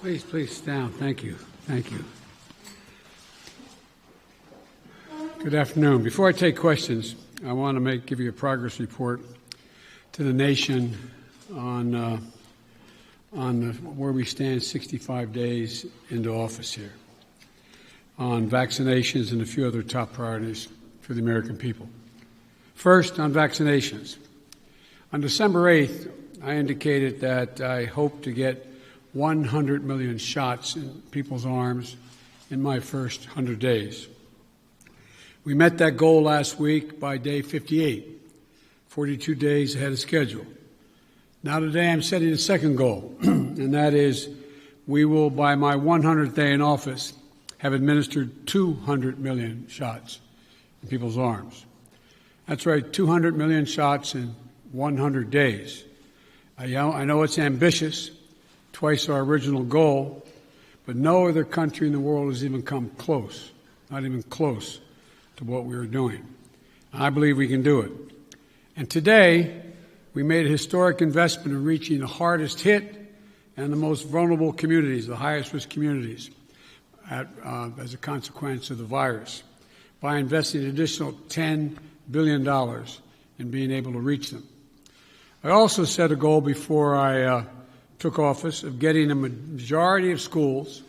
Please sit down. Thank you. Thank you. Good afternoon. Before I take questions, I want to give you a progress report to the nation on where we stand 65 days into office here, on vaccinations and a few other top priorities for the American people. First, on vaccinations. On December 8th, I indicated that I hope to get 100 million shots in people's arms in my first 100 days. We met that goal last week by day 58, 42 days ahead of schedule. Now today I'm setting a second goal, and that is we will, by my 100th day in office, have administered 200 million shots in people's arms. That's right, 200 million shots in 100 days. I know it's ambitious, twice our original goal, but no other country in the world has even come close, not even close to what we are doing. I believe we can do it. And today, we made a historic investment in reaching the hardest hit and the most vulnerable communities, the highest risk communities, as a consequence of the virus, by investing an additional $10 billion in being able to reach them. I also set a goal before I took office of getting a majority of schools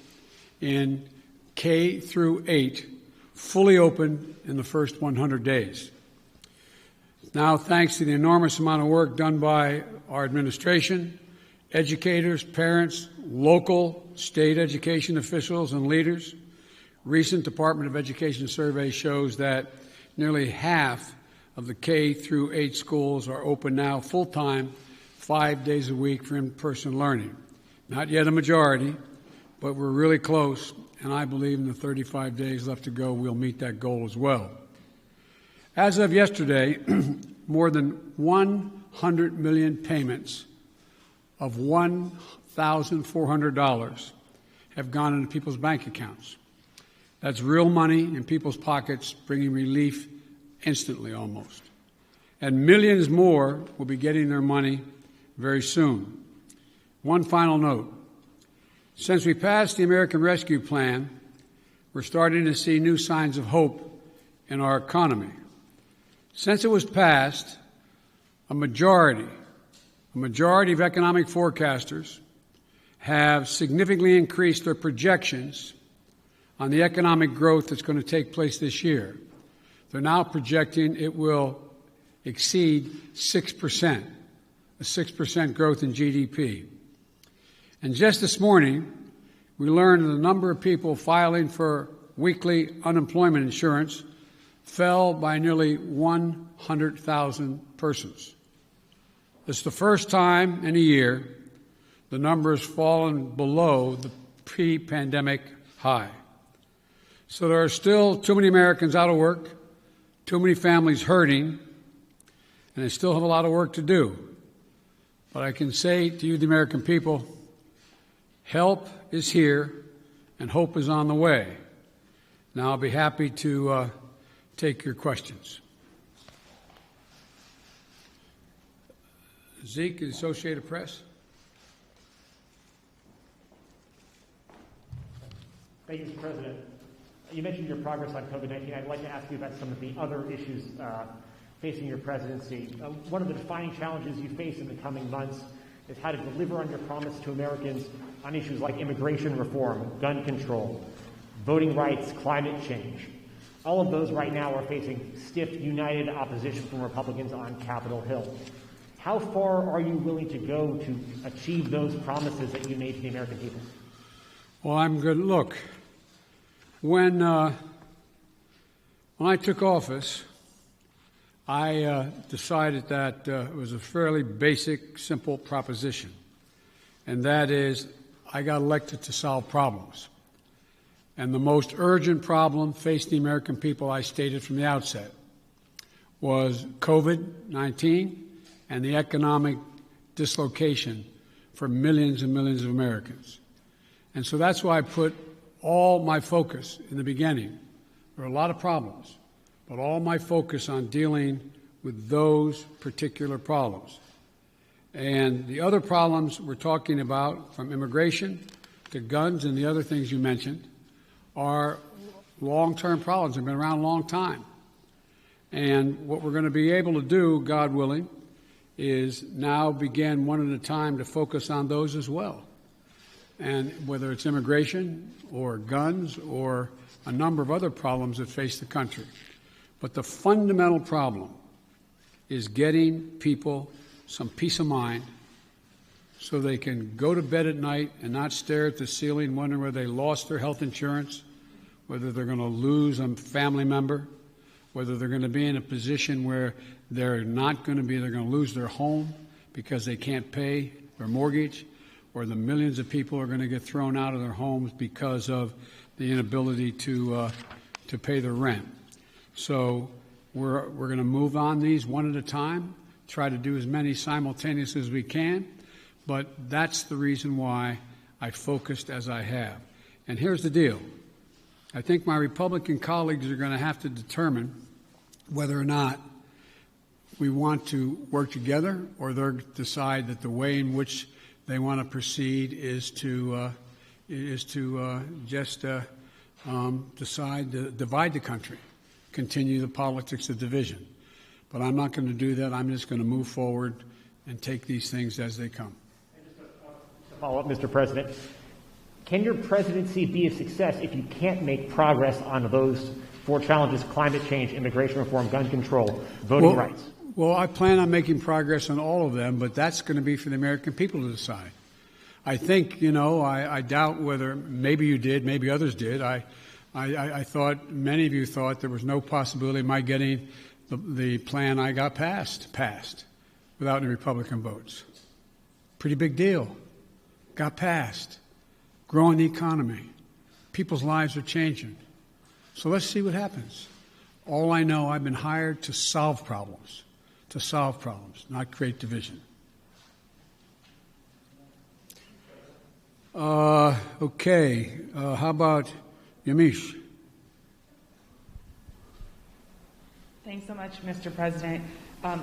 in K through 8 fully open in the first 100 days. Now, thanks to the enormous amount of work done by our administration, educators, parents, local, state education officials, and leaders, recent Department of Education survey shows that nearly half of the K through 8 schools are open now full-time, 5 days a week for in-person learning. Not yet a majority, but we're really close, and I believe in the 35 days left to go, we'll meet that goal as well. As of yesterday, more than 100 million payments of $1,400 have gone into people's bank accounts. That's real money in people's pockets, bringing relief instantly almost. And millions more will be getting their money very soon. One final note. Since we passed the American Rescue Plan, we're starting to see new signs of hope in our economy. Since it was passed, a majority of economic forecasters have significantly increased their projections on the economic growth that's going to take place this year. They're now projecting it will exceed 6%, a 6% growth in GDP. And just this morning, we learned that the number of people filing for weekly unemployment insurance fell by nearly 100,000 persons. It's the first time in a year the number has fallen below the pre-pandemic high. So there are still too many Americans out of work, too many families hurting, and they still have a lot of work to do. But I can say to you, the American people, help is here and hope is on the way. Now I'll be happy to take your questions. Zeke, Associated Press. Thank you, Mr. President. You mentioned your progress on COVID-19. I'd like to ask you about some of the other issues facing your presidency. One of the defining challenges you face in the coming months is how to deliver on your promise to Americans on issues like immigration reform, gun control, voting rights, climate change. All of those right now are facing stiff, united opposition from Republicans on Capitol Hill. How far are you willing to go to achieve those promises that you made to the American people? Well, I'm good. Look, when I took office, I decided that it was a fairly basic, simple proposition, and that is I got elected to solve problems. And the most urgent problem facing the American people, I stated from the outset, was COVID-19 and the economic dislocation for millions and millions of Americans. And so that's why I put all my focus in the beginning. There are a lot of problems, but all my focus on dealing with those particular problems. And the other problems we're talking about, from immigration the guns and the other things you mentioned are long-term problems. They've been around a long time. And what we're going to be able to do, God willing, is now begin one at a time to focus on those as well. And whether it's immigration or guns or a number of other problems that face the country. But the fundamental problem is getting people some peace of mind so they can go to bed at night and not stare at the ceiling wondering whether they lost their health insurance, whether they're going to lose a family member, whether they're going to be in a position where they're going to lose their home because they can't pay their mortgage, or the millions of people are going to get thrown out of their homes because of the inability to pay their rent. So we're going to move on these one at a time, try to do as many simultaneously as we can, but that's the reason why I focused as I have. And here's the deal. I think my Republican colleagues are going to have to determine whether or not we want to work together, or they'll decide that the way in which they want to proceed is to just decide to divide the country, continue the politics of division. But I'm not going to do that. I'm just going to move forward and take these things as they come. And just to follow up, Mr. President, can your presidency be a success if you can't make progress on those four challenges: climate change, immigration reform, gun control, voting rights? Well, I plan on making progress on all of them, but that's going to be for the American people to decide. I think, I doubt whether, maybe you did, maybe others did. I thought, many of you thought there was no possibility of my getting the plan I got passed without any Republican votes. Pretty big deal. Got passed. Growing the economy. People's lives are changing. So let's see what happens. All I know, I've been hired to solve problems. Not create division. Okay. How about Yamiche? Thanks so much, Mr. President.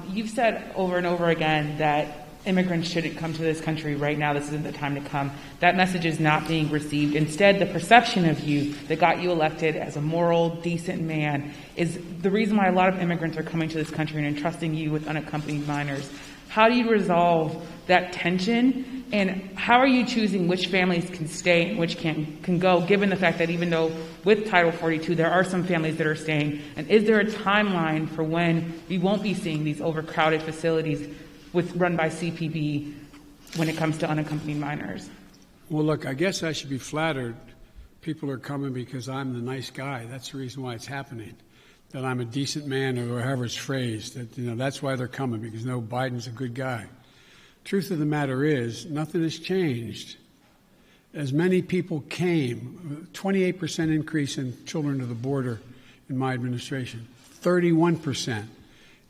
You've said over and over again that immigrants shouldn't come to this country right now. This isn't the time to come. That message is not being received. Instead, the perception of you that got you elected as a moral, decent man is the reason why a lot of immigrants are coming to this country and entrusting you with unaccompanied minors. How do you resolve that tension? And how are you choosing which families can stay and which can go, given the fact that even though with Title 42 there are some families that are staying? And is there a timeline for when we won't be seeing these overcrowded facilities run by CPB when it comes to unaccompanied minors? Well, look, I guess I should be flattered. People are coming because I'm the nice guy. That's the reason why it's happening. That I'm a decent man, or however it's phrased. That's why they're coming, because Biden's a good guy. Truth of the matter is, nothing has changed. As many people came, 28% increase in children to the border in my administration, 31%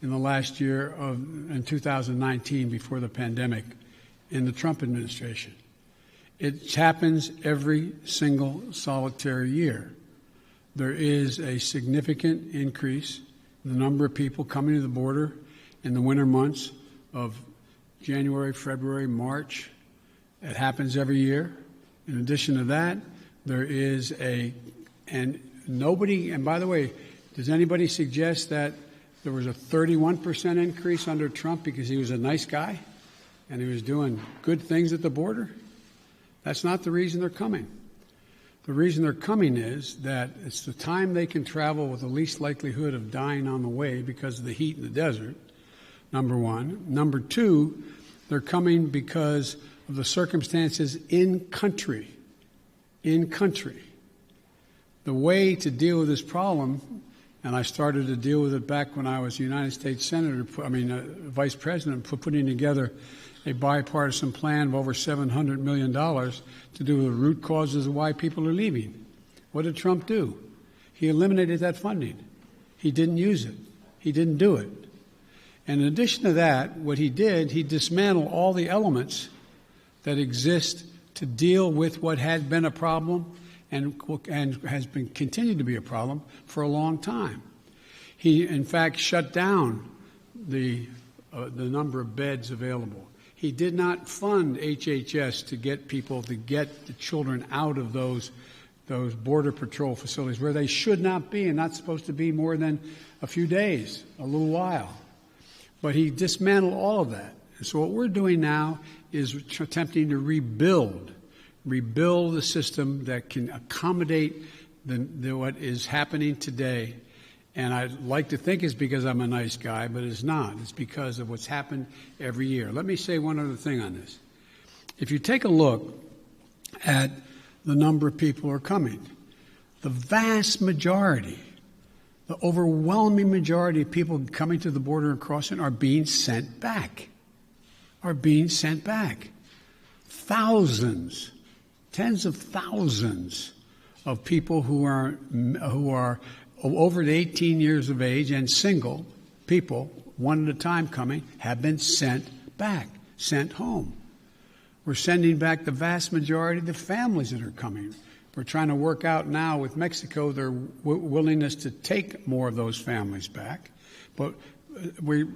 in the last year in 2019 before the pandemic in the Trump administration. It happens every single solitary year. There is a significant increase in the number of people coming to the border in the winter months of January, February, March. It happens every year. In addition to that, there is and by the way, does anybody suggest that there was a 31% increase under Trump because he was a nice guy and he was doing good things at the border? That's not the reason they're coming. The reason they're coming is that it's the time they can travel with the least likelihood of dying on the way because of the heat in the desert, number one. Number two, they're coming because of the circumstances in country. In country. The way to deal with this problem, and I started to deal with it back when I was United States Vice President, putting together a bipartisan plan of over $700 million to do with the root causes of why people are leaving. What did Trump do? He eliminated that funding. He didn't use it. He didn't do it. And in addition to that, what he did, he dismantled all the elements that exist to deal with what had been a problem and has been continued to be a problem for a long time. He, in fact, shut down the number of beds available. He did not fund HHS to get people, to get the children out of those Border Patrol facilities where they should not be and not supposed to be more than a few days, a little while. But he dismantled all of that. And so what we're doing now is attempting to rebuild the system that can accommodate what is happening today. And I'd like to think it's because I'm a nice guy, but it's not. It's because of what's happened every year. Let me say one other thing on this. If you take a look at the number of people who are coming, the vast majority, the overwhelming majority of people coming to the border and crossing are being sent back. Thousands, tens of thousands of people who are over 18 years of age and single people, one at a time coming, have been sent back, sent home. We're sending back the vast majority of the families that are coming. We're trying to work out now with Mexico their willingness to take more of those families back. But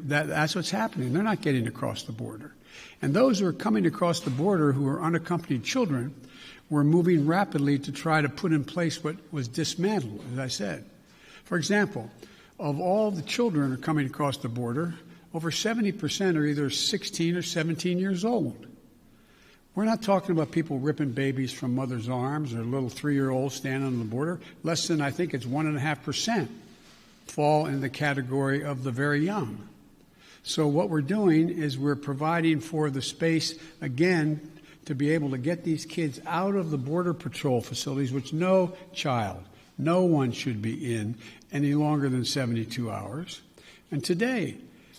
that's what's happening. They're not getting across the border. And those who are coming across the border who are unaccompanied children, we're moving rapidly to try to put in place what was dismantled, as I said. For example, of all the children who are coming across the border, over 70% are either 16 or 17 years old. We're not talking about people ripping babies from mother's arms or little 3-year-olds standing on the border. Less than, I think it's 1.5% fall in the category of the very young. So what we're doing is we're providing for the space, again, to be able to get these kids out of the Border Patrol facilities, which no child, no one should be in any longer than 72 hours. And today,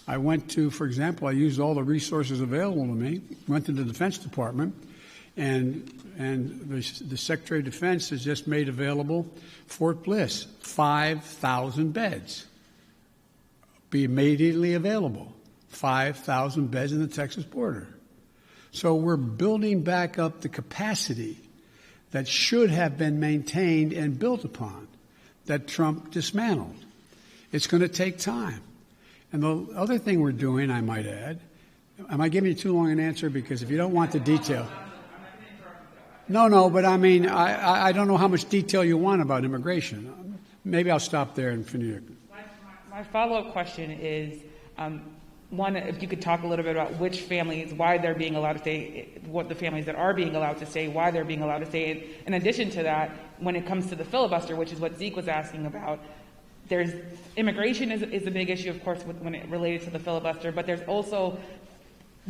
I went to, for example, I used all the resources available to me, went to the Defense Department, and the Secretary of Defense has just made available Fort Bliss, 5,000 beds. Be immediately available, 5,000 beds in the Texas border. So we're building back up the capacity that should have been maintained and built upon, that Trump dismantled. It's going to take time. And the other thing we're doing, I might add, am I giving you too long an answer? Because if you don't want the detail. No, but I mean, I don't know how much detail you want about immigration. Maybe I'll stop there and finish. My follow-up question is, one, if you could talk a little bit about which families, why they're being allowed to stay, what the families that are being allowed to stay, why they're being allowed to stay. And in addition to that, when it comes to the filibuster, which is what Zeke was asking about, there's immigration is a big issue, of course, when it related to the filibuster, but there's also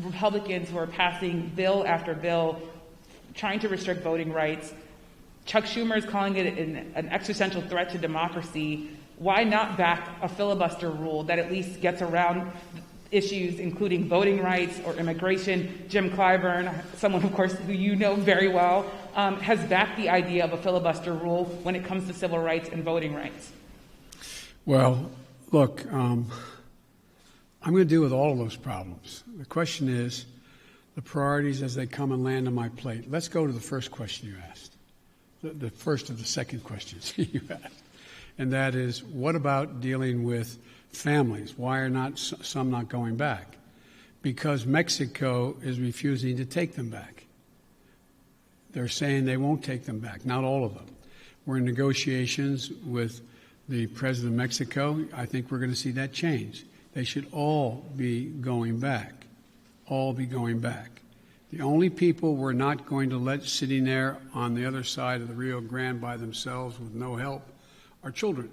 Republicans who are passing bill after bill trying to restrict voting rights. Chuck Schumer is calling it an existential threat to democracy. Why not back a filibuster rule that at least gets around issues including voting rights or immigration? Jim Clyburn, someone, of course, who you know very well, has backed the idea of a filibuster rule when it comes to civil rights and voting rights. Well, look, I'm going to deal with all of those problems. The question is the priorities as they come and land on my plate. Let's go to the first question you asked, the first of the second questions you asked, and that is, what about dealing with families? Why are not some not going back? Because Mexico is refusing to take them back. They're saying they won't take them back, not all of them. We're in negotiations with the President of Mexico. I think we're going to see that change. They should all be going back, all be going back. The only people we're not going to let sitting there on the other side of the Rio Grande by themselves with no help are children.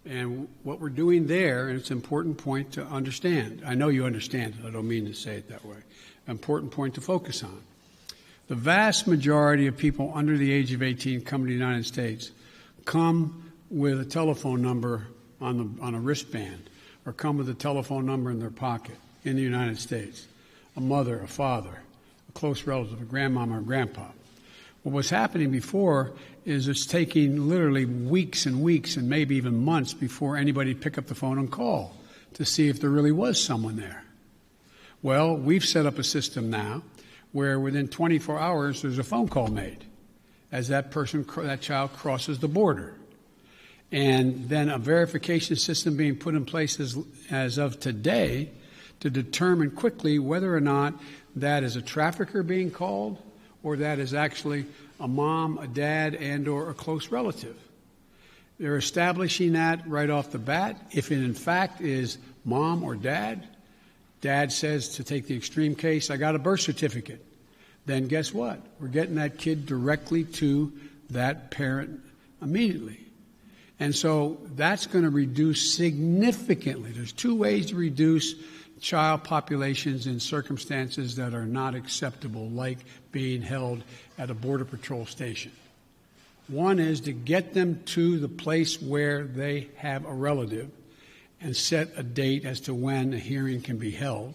And what we're doing there, and it's an important point to understand. I know you understand it. I don't mean to say it that way. Important point to focus on. The vast majority of people under the age of 18 come to the United States come with a telephone number on a wristband, or come with a telephone number in their pocket in the United States. A mother, a father, a close relative, a grandmama or grandpa. What was happening before is it's taking literally weeks and weeks and maybe even months before anybody pick up the phone and call to see if there really was someone there. Well, we've set up a system now where within 24 hours there's a phone call made as that child crosses the border. And then a verification system being put in place as of today to determine quickly whether or not that is a trafficker being called or that is actually a mom, a dad, and or a close relative. They're establishing that right off the bat. If it in fact is mom or dad, dad says, to take the extreme case, I got a birth certificate. Then guess what? We're getting that kid directly to that parent immediately. And so that's going to reduce significantly. There's two ways to reduce child populations in circumstances that are not acceptable, like being held at a Border Patrol station. One is to get them to the place where they have a relative and set a date as to when a hearing can be held.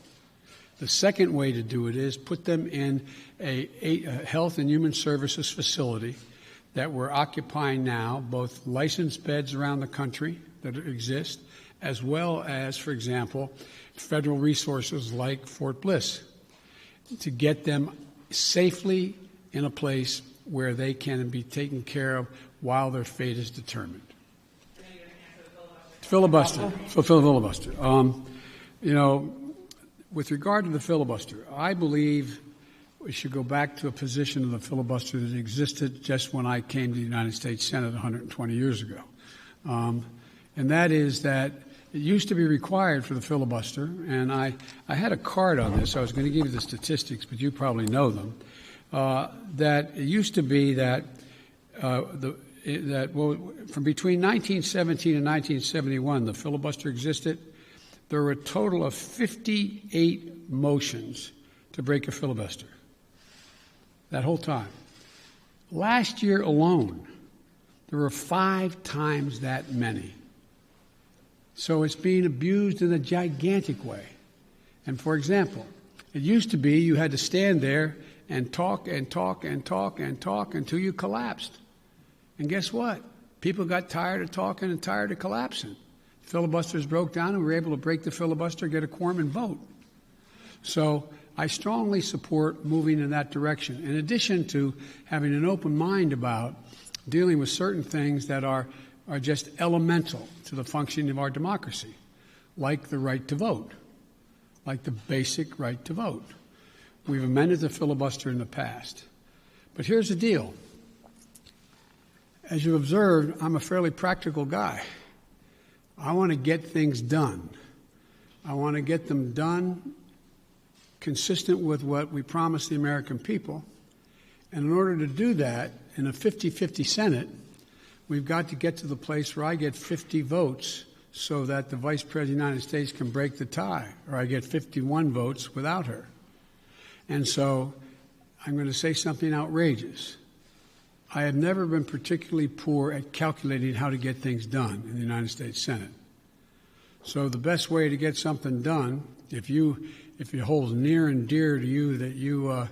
The second way to do it is put them in a Health and Human Services facility that we're occupying now, both licensed beds around the country that exist, as well as, for example, federal resources like Fort Bliss, to get them safely in a place where they can be taken care of while their fate is determined. Filibuster. Filibuster. With regard to the filibuster, I believe we should go back to a position of the filibuster that existed just when I came to the United States Senate 120 years ago. And that is that it used to be required for the filibuster, and I had a card on this. I was going to give you the statistics, but you probably know them. That it used to be that from between 1917 and 1971, the filibuster existed. There were a total of 58 motions to break a filibuster. That whole time. Last year alone, there were 5 times that many. So it's being abused in a gigantic way. And for example, it used to be you had to stand there and talk and talk and talk and talk until you collapsed. And guess what? People got tired of talking and tired of collapsing. Filibusters broke down and we were able to break the filibuster, get a quorum, and vote. So I strongly support moving in that direction, in addition to having an open mind about dealing with certain things that are just elemental to the functioning of our democracy, like the right to vote, like the basic right to vote. We've amended the filibuster in the past. But here's the deal. As you've observed, I'm a fairly practical guy. I want to get things done. I want to get them done consistent with what we promised the American people. And in order to do that, in a 50-50 Senate, we've got to get to the place where I get 50 votes so that the Vice President of the United States can break the tie, or I get 51 votes without her. And so I'm going to say something outrageous. I have never been particularly poor at calculating how to get things done in the United States Senate. So the best way to get something done, if it holds near and dear to you that you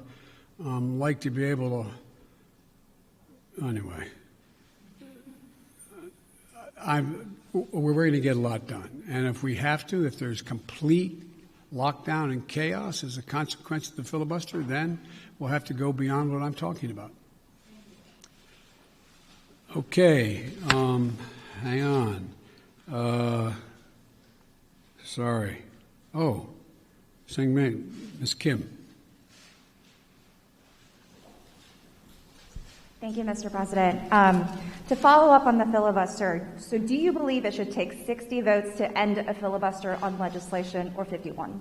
like to be able to, anyway, we're going to get a lot done. And if we have to, if there's complete lockdown and chaos as a consequence of the filibuster, then we'll have to go beyond what I'm talking about. Okay, hang on. Sorry. Oh, Ms. Kim. Thank you, Mr. President. To follow up on the filibuster, so do you believe it should take 60 votes to end a filibuster on legislation or 51?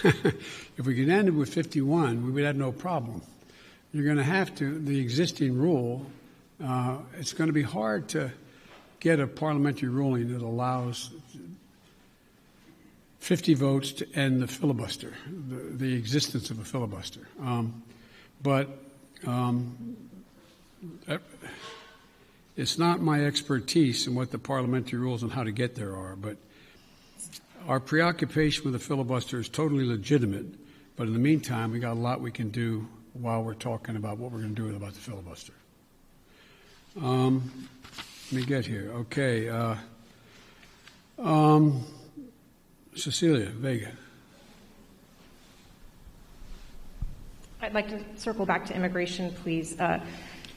If we could end it with 51, we would have no problem. You're going to have to, the existing rule, it's going to be hard to get a parliamentary ruling that allows 50 votes to end the filibuster, the existence of a filibuster. It's not my expertise in what the parliamentary rules and how to get there are, but our preoccupation with the filibuster is totally legitimate. But in the meantime, we got a lot we can do while we're talking about what we're going to do about the filibuster. Let me get here. Okay. Cecilia Vega. I'd like to circle back to immigration, please.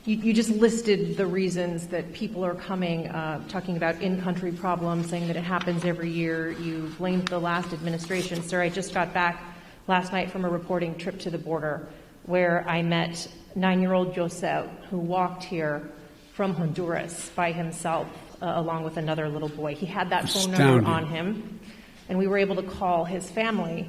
You just listed the reasons that people are coming, talking about in-country problems, saying that it happens every year. You blamed the last administration. Sir, I just got back last night from a reporting trip to the border where I met 9-year-old José, who walked here from Honduras by himself, along with another little boy. He had that phone number on him, and we were able to call his family.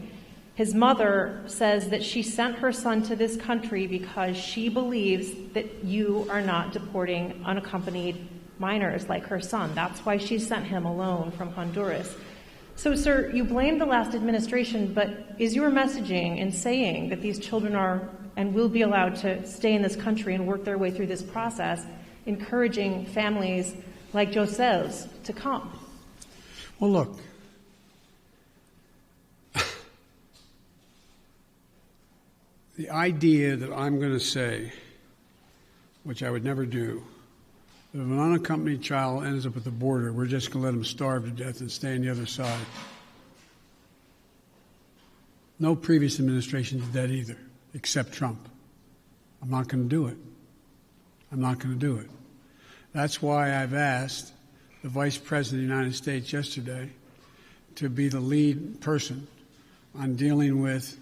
His mother says that she sent her son to this country because she believes that you are not deporting unaccompanied minors like her son. That's why she sent him alone from Honduras. So, sir, you blame the last administration, but is your messaging in saying that these children are and will be allowed to stay in this country and work their way through this process, encouraging families like José's to come? Well, look, the idea that I'm going to say, which I would never do, that if an unaccompanied child ends up at the border, we're just going to let him starve to death and stay on the other side. No previous administration did that either, except Trump. I'm not going to do it. I'm not going to do it. That's why I've asked the Vice President of the United States yesterday to be the lead person on dealing with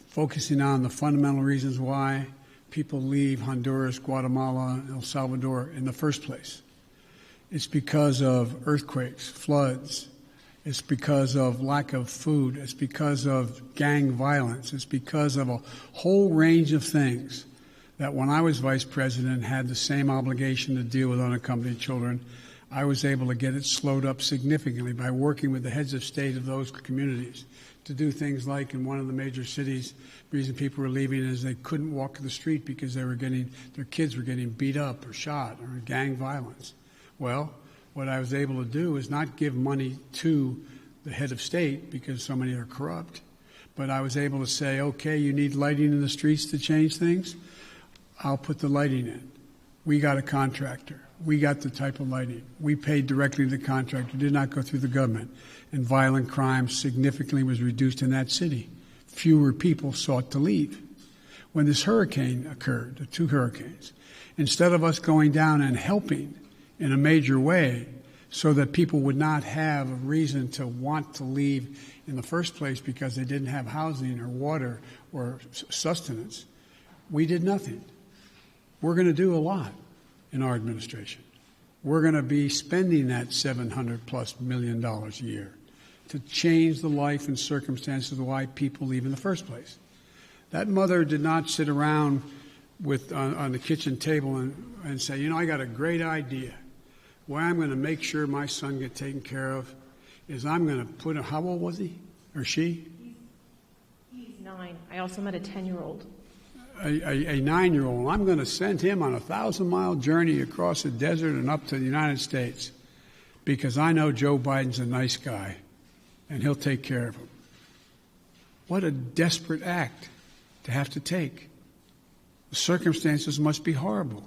focusing on the fundamental reasons why people leave Honduras, Guatemala, El Salvador in the first place. It's because of earthquakes, floods. It's because of lack of food. It's because of gang violence. It's because of a whole range of things that when I was vice president had the same obligation to deal with unaccompanied children. I was able to get it slowed up significantly by working with the heads of state of those communities to do things like in one of the major cities, the reason people were leaving is they couldn't walk the street because their kids were getting beat up or shot or gang violence. Well, what I was able to do is not give money to the head of state because so many are corrupt, but I was able to say, okay, you need lighting in the streets to change things? I'll put the lighting in. We got a contractor. We got the type of lighting. We paid directly to the contractor, did not go through the government. And violent crime significantly was reduced in that city. Fewer people sought to leave. When this hurricane occurred, the 2 hurricanes, instead of us going down and helping in a major way so that people would not have a reason to want to leave in the first place because they didn't have housing or water or sustenance, we did nothing. We're going to do a lot in our administration. We're going to be spending that $700+ million a year to change the life and circumstances of why people leave in the first place. That mother did not sit around on the kitchen table and say, you know, I got a great idea. Why I'm going to make sure my son gets taken care of is I'm going to put him, how old was he or she? He's 9. I also met a 10-year-old. A 9-year-old. I'm going to send him on a 1,000-mile journey across the desert and up to the United States because I know Joe Biden's a nice guy and he'll take care of him. What a desperate act to have to take. The circumstances must be horrible.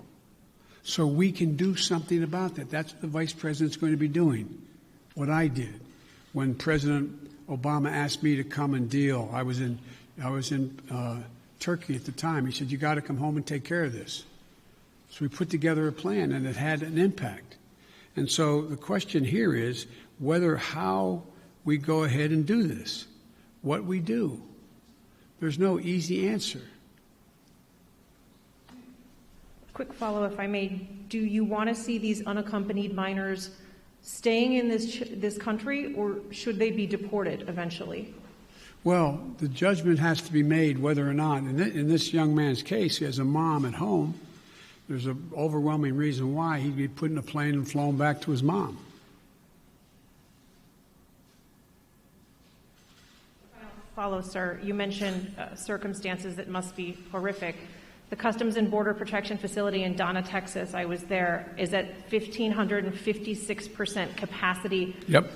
So we can do something about that. That's what the vice president's going to be doing. What I did when President Obama asked me to come and deal. I was in Turkey at the time. He said, you got to come home and take care of this. So we put together a plan, and it had an impact. And so the question here is how we go ahead and do this, what we do. There's no easy answer. Quick follow, if I may. Do you want to see these unaccompanied minors staying in this country, or should they be deported eventually? Well, the judgment has to be made whether or not, in this young man's case, he has a mom at home. There's an overwhelming reason why he'd be put in a plane and flown back to his mom. Follow, sir. You mentioned circumstances that must be horrific. The Customs and Border Protection Facility in Donna, Texas, I was there, is at 1,556% capacity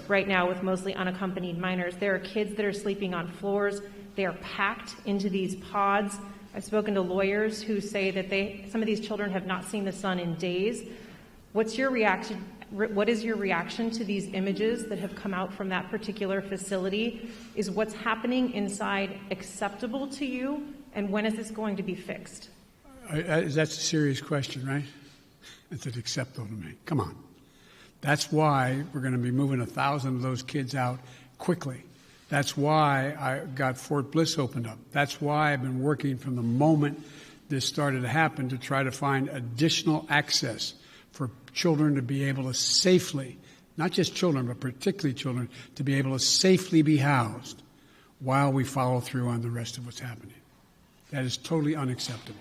right now with mostly unaccompanied minors. There are kids that are sleeping on floors. They are packed into these pods. I've spoken to lawyers who say that some of these children have not seen the sun in days. What's your reaction? What is your reaction to these images that have come out from that particular facility? Is what's happening inside acceptable to you? And when is this going to be fixed? That's a serious question, right? It's acceptable to me. Come on. That's why we're going to be moving 1,000 of those kids out quickly. That's why I got Fort Bliss opened up. That's why I've been working from the moment this started to happen to try to find additional access for children to be able to safely, not just children, but particularly children, to be able to safely be housed while we follow through on the rest of what's happening. That is totally unacceptable.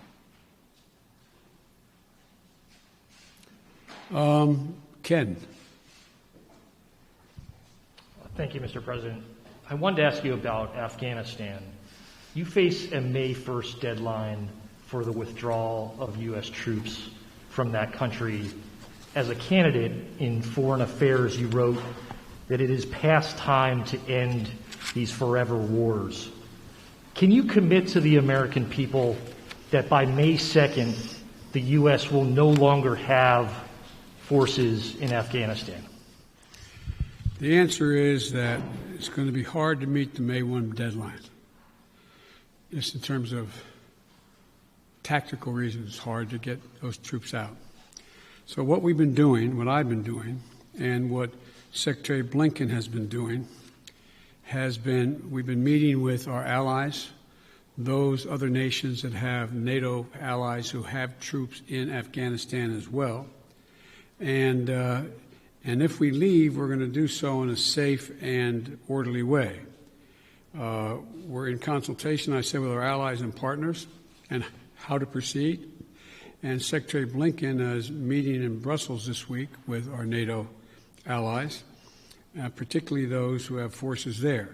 Ken. Thank you, Mr. President. I wanted to ask you about Afghanistan. You face a May 1st deadline for the withdrawal of U.S. troops from that country. As a candidate in foreign affairs, you wrote that it is past time to end these forever wars. Can you commit to the American people that by May 2nd, the U.S. will no longer have forces in Afghanistan? The answer is that it's going to be hard to meet the May 1 deadline. Just in terms of tactical reasons, it's hard to get those troops out. So what we've been doing, what I've been doing, and what Secretary Blinken has been doing, we've been meeting with our allies, those other nations that have NATO allies who have troops in Afghanistan as well. And if we leave, we're going to do so in a safe and orderly way. We're in consultation, I said, with our allies and partners and how to proceed. And Secretary Blinken is meeting in Brussels this week with our NATO allies, particularly those who have forces there.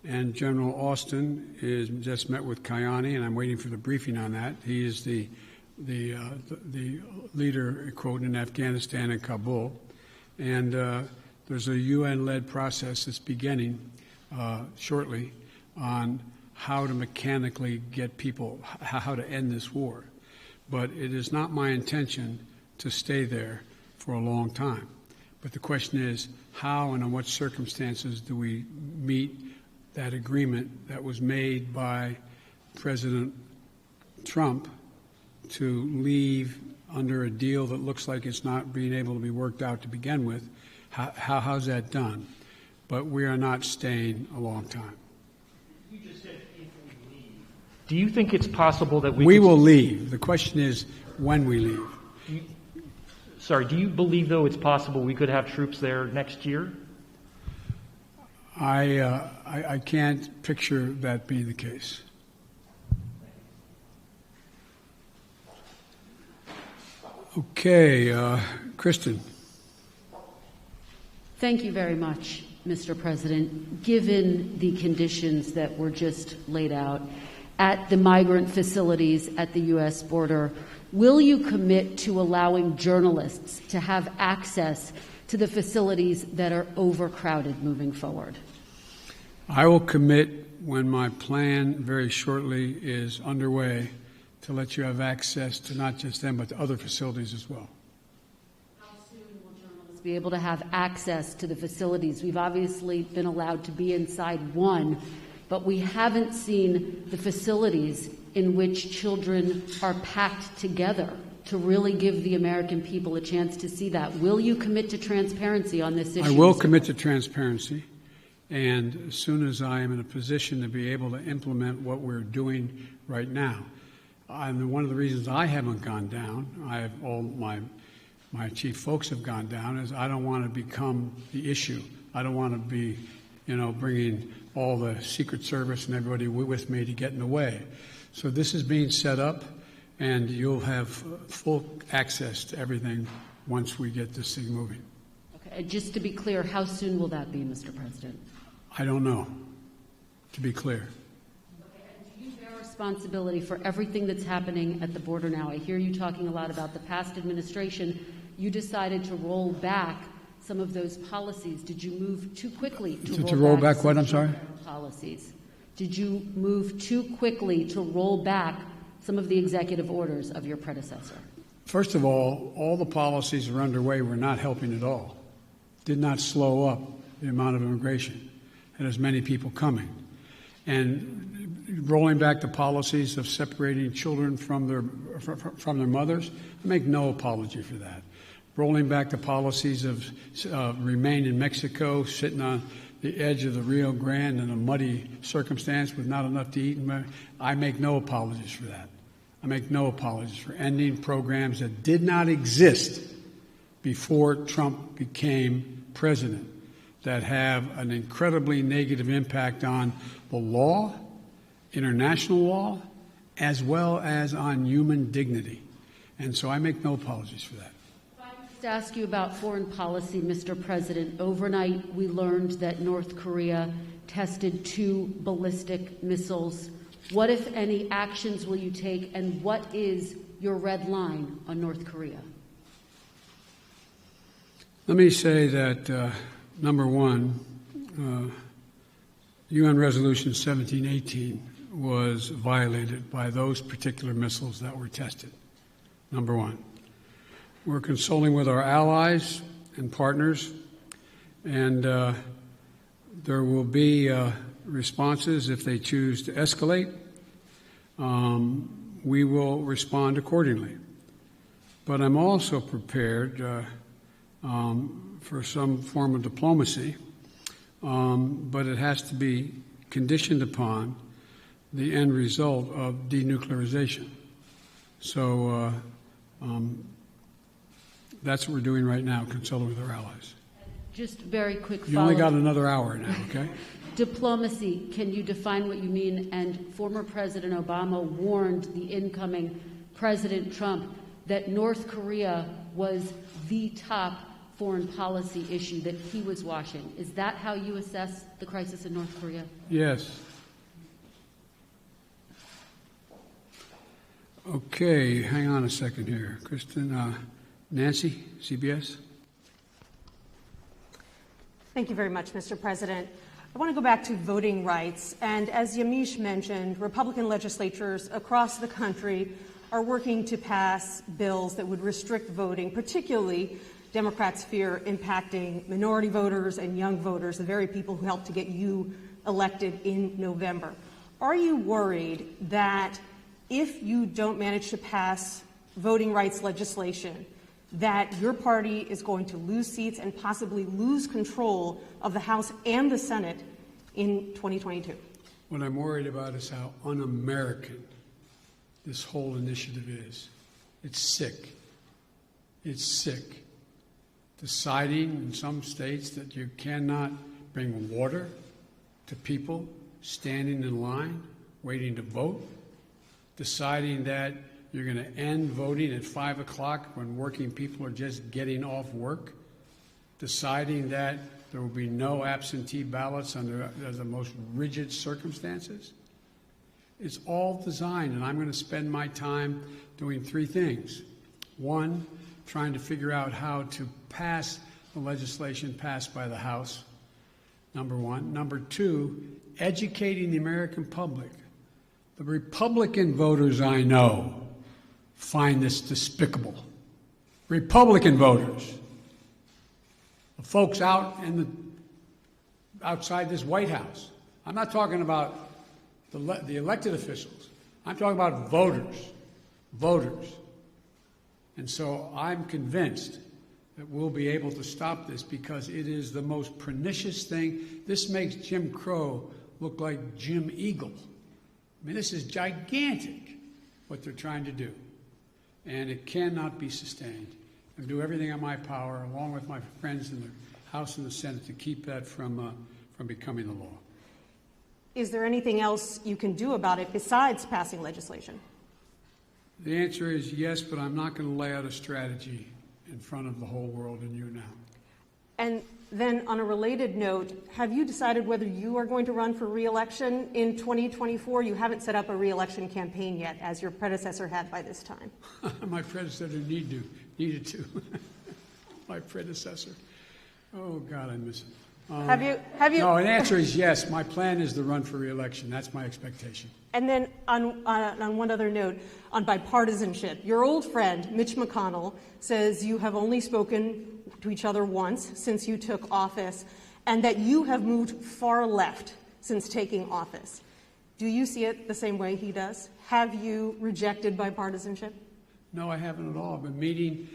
And General Austin is just met with Kayani, and I'm waiting for the briefing on that. He is the leader, quote, in Afghanistan and Kabul. And there's a UN-led process that's beginning shortly on how to mechanically get people, how to end this war. But it is not my intention to stay there for a long time. But the question is, how and in what circumstances do we meet that agreement that was made by President Trump to leave under a deal that looks like it's not being able to be worked out to begin with? How's that done? But we are not staying a long time. You just said if we leave. Do you think it's possible that we will leave? The question is when we leave. Do you believe, though, it's possible we could have troops there next year? I can't picture that being the case. Okay, Kristen. Thank you very much, Mr. President. Given the conditions that were just laid out at the migrant facilities at the U.S. border, will you commit to allowing journalists to have access to the facilities that are overcrowded moving forward? I will commit when my plan very shortly is underway to let you have access to not just them, but to other facilities as well. How soon will journalists be able to have access to the facilities? We've obviously been allowed to be inside one, but we haven't seen the facilities in which children are packed together to really give the American people a chance to see that. Will you commit to transparency on this issue? I will commit to transparency. And as soon as I am in a position to be able to implement what we're doing right now, and one of the reasons I haven't gone down, all my chief folks have gone down, is I don't want to become the issue. I don't want to be, bringing all the Secret Service and everybody with me to get in the way. So this is being set up, and you'll have full access to everything once we get this thing moving. Okay, just to be clear, how soon will that be, Mr. President? I don't know, to be clear. Okay, and do you bear responsibility for everything that's happening at the border now? I hear you talking a lot about the past administration. You decided to roll back some of those policies. Did you move too quickly to roll back what? I'm sorry? Policies. Did you move too quickly to roll back some of the executive orders of your predecessor? First of all the policies that are underway were not helping at all. Did not slow up the amount of immigration and as many people coming. And rolling back the policies of separating children from their mothers. I make no apology for that. Rolling back the policies of remain in Mexico, sitting on the edge of the Rio Grande in a muddy circumstance with not enough to eat. I make no apologies for that. I make no apologies for ending programs that did not exist before Trump became president, that have an incredibly negative impact on the law, international law, as well as on human dignity. And so I make no apologies for that. To ask you about foreign policy, Mr. President. Overnight, we learned that North Korea tested 2 ballistic missiles. What, if any, actions will you take, and what is your red line on North Korea? Let me say that, number one, UN Resolution 1718 was violated by those particular missiles that were tested, number one. We're consulting with our allies and partners, and there will be responses if they choose to escalate. We will respond accordingly. But I'm also prepared for some form of diplomacy, but it has to be conditioned upon the end result of denuclearization. So that's what we're doing right now, consulting with our allies. Just very quick follow-up. You only got another hour now, okay? Diplomacy, can you define what you mean? And former President Obama warned the incoming President Trump that North Korea was the top foreign policy issue that he was watching. Is that how you assess the crisis in North Korea? Yes. Okay, hang on a second here. Kristen, Nancy, CBS. Thank you very much, Mr. President. I want to go back to voting rights. And as Yamiche mentioned, Republican legislatures across the country are working to pass bills that would restrict voting, particularly Democrats fear impacting minority voters and young voters, the very people who helped to get you elected in November. Are you worried that if you don't manage to pass voting rights legislation, that your party is going to lose seats and possibly lose control of the House and the Senate in 2022? What I'm worried about is how un-American this whole initiative is. It's sick. It's sick. Deciding in some states that you cannot bring water to people standing in line, waiting to vote. Deciding that you're going to end voting at 5 o'clock when working people are just getting off work. Deciding that there will be no absentee ballots under the most rigid circumstances. It's all designed, and I'm going to spend my time doing 3 things. 1, trying to figure out how to pass the legislation passed by the House, number 1. Number 2, educating the American public. The Republican voters I know find this despicable. Republican voters, the folks outside this White House. I'm not talking about the elected officials. I'm talking about voters. And so I'm convinced that we'll be able to stop this because it is the most pernicious thing. This makes Jim Crow look like Jim Eagle. I mean, this is gigantic, what they're trying to do. And it cannot be sustained. I'll do everything in my power, along with my friends in the House and the Senate, to keep that from becoming the law. Is there anything else you can do about it besides passing legislation? The answer is yes, but I'm not going to lay out a strategy in front of the whole world and you now. And then on a related note, have you decided whether you are going to run for re-election in 2024? You haven't set up a re-election campaign yet, as your predecessor had by this time. My predecessor needed to. My predecessor. Oh, God, I miss him. Have you? No, the answer is yes. My plan is to run for re-election. That's my expectation. And then on one other note, on bipartisanship, your old friend, Mitch McConnell, says you have only spoken to each other once since you took office, and that you have moved far left since taking office. Do you see it the same way he does? Have you rejected bipartisanship? No, I haven't at all. I've been meeting.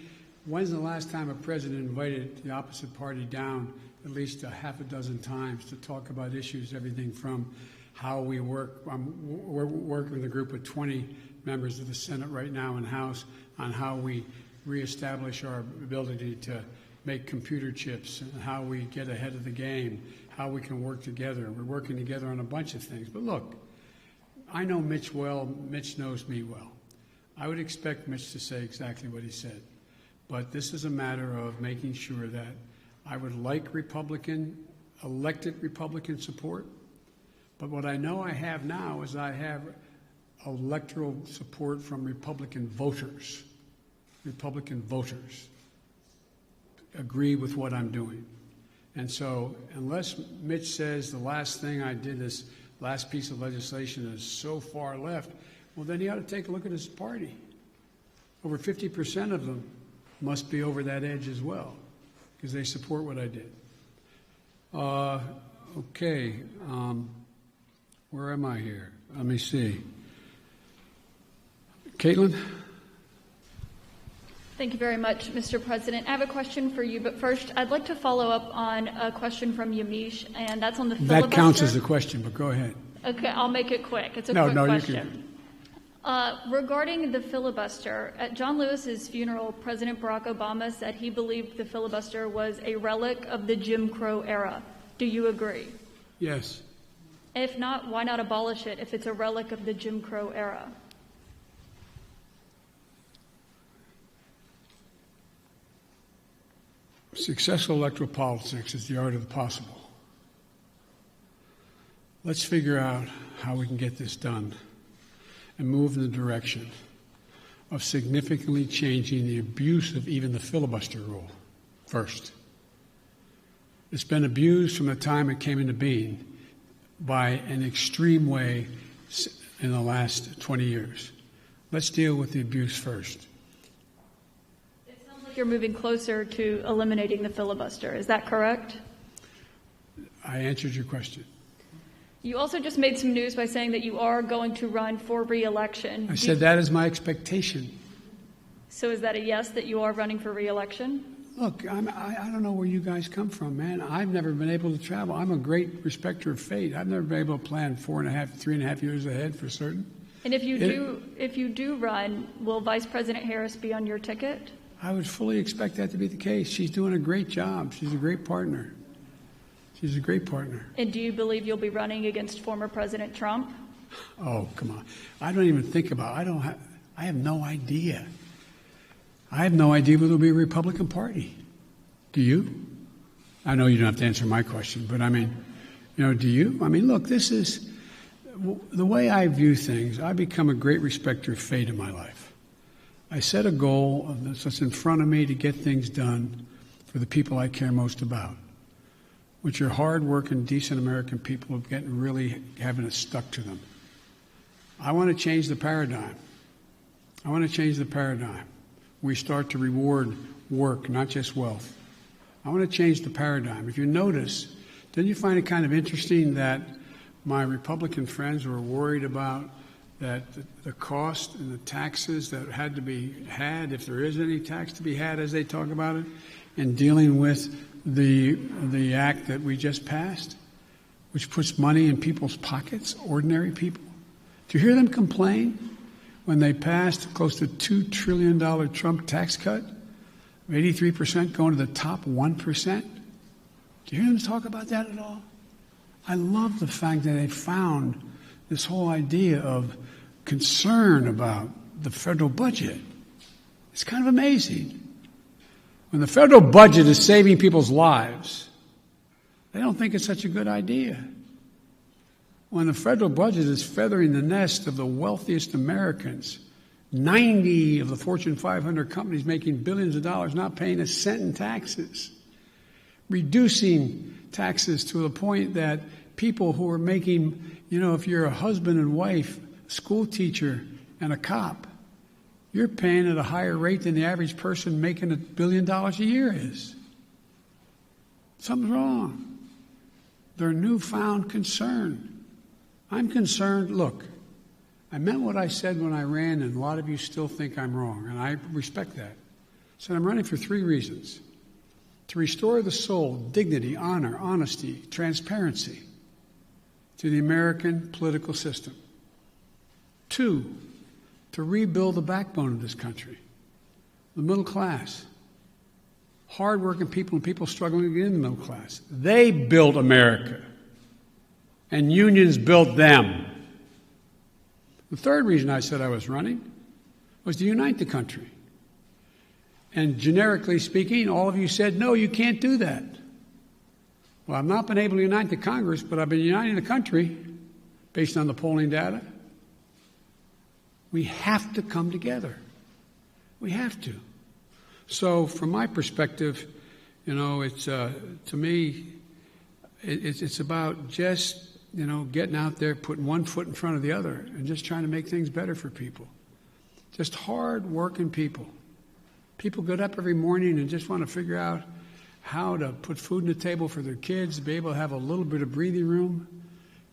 When's the last time a president invited the opposite party down at least a half a dozen times to talk about issues, everything from how we work. We're working with a group of 20 members of the Senate right now and House on how we reestablish our ability to make computer chips and how we get ahead of the game, how we can work together. We're working together on a bunch of things. But look, I know Mitch well. Mitch knows me well. I would expect Mitch to say exactly what he said. But this is a matter of making sure that I would like elected Republican support. But what I know I have now is I have electoral support from Republican voters. Republican voters agree with what I'm doing. And so unless Mitch says the last thing I did, this last piece of legislation, is so far left, well, then he ought to take a look at his party. Over 50% of them must be over that edge as well, because they support what I did. Okay. Where am I here? Let me see. Caitlin? Thank you very much, Mr. President. I have a question for you, but first, I'd like to follow up on a question from Yamiche, and that's on the filibuster. That counts as a question, but go ahead. Okay, I'll make it quick. It's a quick question. You can. Regarding the filibuster, at John Lewis's funeral, President Barack Obama said he believed the filibuster was a relic of the Jim Crow era. Do you agree? Yes. If not, why not abolish it if it's a relic of the Jim Crow era? Successful electoral politics is the art of the possible. Let's figure out how we can get this done and move in the direction of significantly changing the abuse of even the filibuster rule first. It's been abused from the time it came into being by an extreme way in the last 20 years. Let's deal with the abuse first. It sounds like you're moving closer to eliminating the filibuster. Is that correct? I answered your question. You also just made some news by saying that you are going to run for re-election. I said that is my expectation. So is that a yes, that you are running for re-election? Look, I don't know where you guys come from, man. I've never been able to travel. I'm a great respecter of fate. I've never been able to plan 3.5 years ahead for certain. And if you do run, will Vice President Harris be on your ticket? I would fully expect that to be the case. She's doing a great job. She's a great partner. She's a great partner. And do you believe you'll be running against former President Trump? Oh, come on. I don't even think about it. I have no idea. I have no idea whether there'll be a Republican Party. Do you? I know you don't have to answer my question, but I mean, do you? I mean, look, this is the way I view things. I become a great respecter of fate in my life. I set a goal that's in front of me to get things done for the people I care most about, which are hard-working, decent American people who really having it stuck to them. I want to change the paradigm. We start to reward work, not just wealth. I want to change the paradigm. If you notice, didn't you find it kind of interesting that my Republican friends were worried about that the cost and the taxes that had to be had, if there is any tax to be had, as they talk about it, in dealing with the act that we just passed, which puts money in people's pockets, ordinary people? Do you hear them complain when they passed close to $2 trillion Trump tax cut, 83% going to the top 1%? Do you hear them talk about that at all? I love the fact that they found this whole idea of concern about the federal budget. It's kind of amazing. When the federal budget is saving people's lives, they don't think it's such a good idea. When the federal budget is feathering the nest of the wealthiest Americans, 90 of the Fortune 500 companies making billions of dollars, not paying a cent in taxes, reducing taxes to the point that people who are making, if you're a husband and wife, school teacher, and a cop, you're paying at a higher rate than the average person making $1 billion a year is. Something's wrong. Their newfound concern I'm concerned. Look, I meant what I said when I ran, and a lot of you still think I'm wrong, and I respect that. So I'm running for 3 reasons. To restore the soul, dignity, honor, honesty, transparency to the American political system. 2, to rebuild the backbone of this country, the middle class, hardworking people and people struggling to get in the middle class. They built America, and unions built them. The 3rd reason I said I was running was to unite the country. And generically speaking, all of you said, no, you can't do that. Well, I've not been able to unite the Congress, but I've been uniting the country based on the polling data. We have to come together. We have to. So from my perspective, it's to me, it's about just, getting out there, putting one foot in front of the other and just trying to make things better for people. Just hard-working people. People get up every morning and just want to figure out how to put food on the table for their kids, be able to have a little bit of breathing room,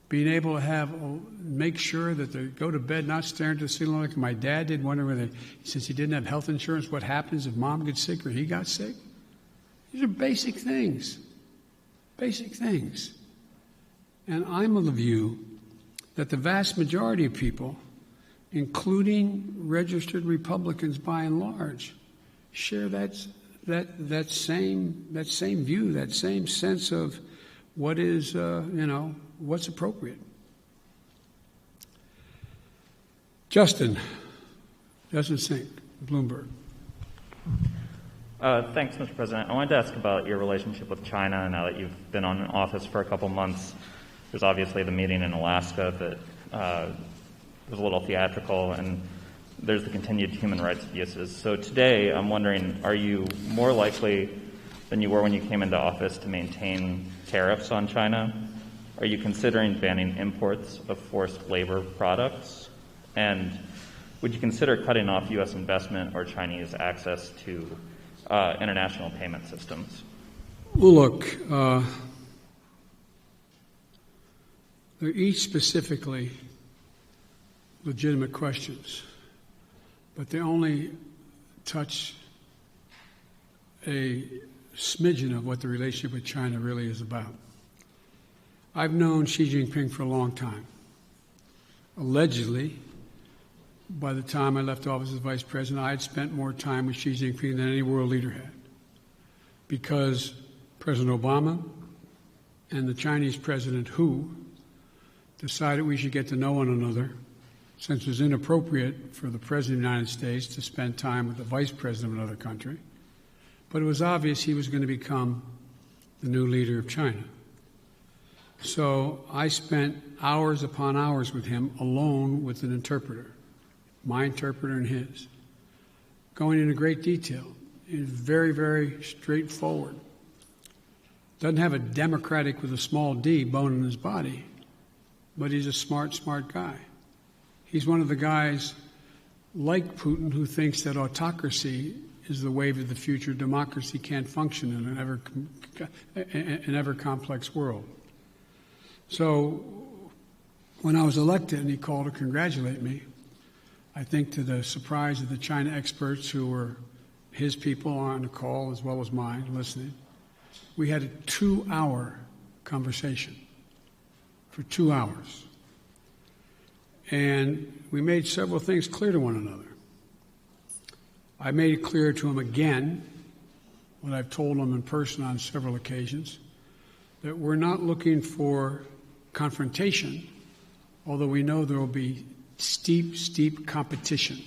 being able to make sure that they go to bed not staring at the ceiling like my dad did, wondering since he didn't have health insurance, what happens if mom gets sick or he got sick. These are basic things. Basic things. And I'm of the view that the vast majority of people, including registered Republicans by and large, share that same view, that same sense of what is, what's appropriate. Justin Sink, Bloomberg. Thanks, Mr. President. I wanted to ask about your relationship with China now that you've been in office for a couple months. There's obviously the meeting in Alaska that was a little theatrical, and there's the continued human rights abuses. So today, I'm wondering, are you more likely than you were when you came into office to maintain tariffs on China? Are you considering banning imports of forced labor products? And would you consider cutting off U.S. investment or Chinese access to international payment systems? Well, look, they're each specifically legitimate questions, but they only touch a smidgen of what the relationship with China really is about. I've known Xi Jinping for a long time. Allegedly, by the time I left office as vice president, I had spent more time with Xi Jinping than any world leader had, because President Obama and the Chinese President Hu decided we should get to know one another, since it was inappropriate for the President of the United States to spend time with the Vice President of another country. But it was obvious he was going to become the new leader of China. So I spent hours upon hours with him alone with an interpreter, my interpreter and his, going into great detail. He's very, very straightforward. Doesn't have a Democratic with a small d bone in his body, but he's a smart guy. He's one of the guys like Putin who thinks that autocracy is the wave of the future. Democracy can't function in an ever complex world. So when I was elected and he called to congratulate me, I think to the surprise of the China experts who were his people on the call as well as mine listening, we had a 2-hour conversation for 2 hours. And we made several things clear to one another. I made it clear to him again, what I've told him in person on several occasions, that we're not looking for confrontation, although we know there will be steep competition.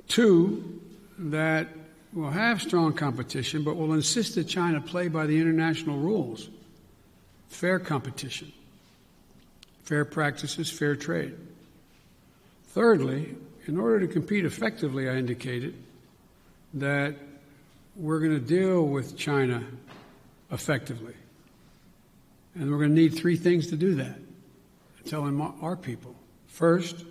2, that we'll have strong competition, but we'll insist that China play by the international rules. Fair competition, fair practices, fair trade. Thirdly, in order to compete effectively, I indicated that we're going to deal with China effectively. And we're going to need 3 things to do that. I'm telling our people. First,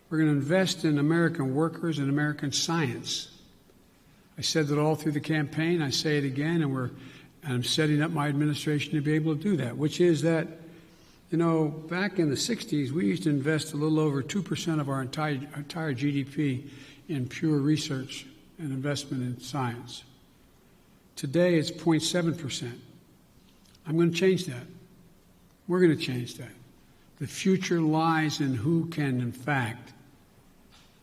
we're going to invest in American workers and American science. I said that all through the campaign. I say it again, and I'm setting up my administration to be able to do that, which is that You know, back in the 60s, we used to invest a little over 2% of our entire GDP in pure research and investment in science. Today, it's 0.7%. I'm going to change that. We're going to change that. The future lies in who can, in fact,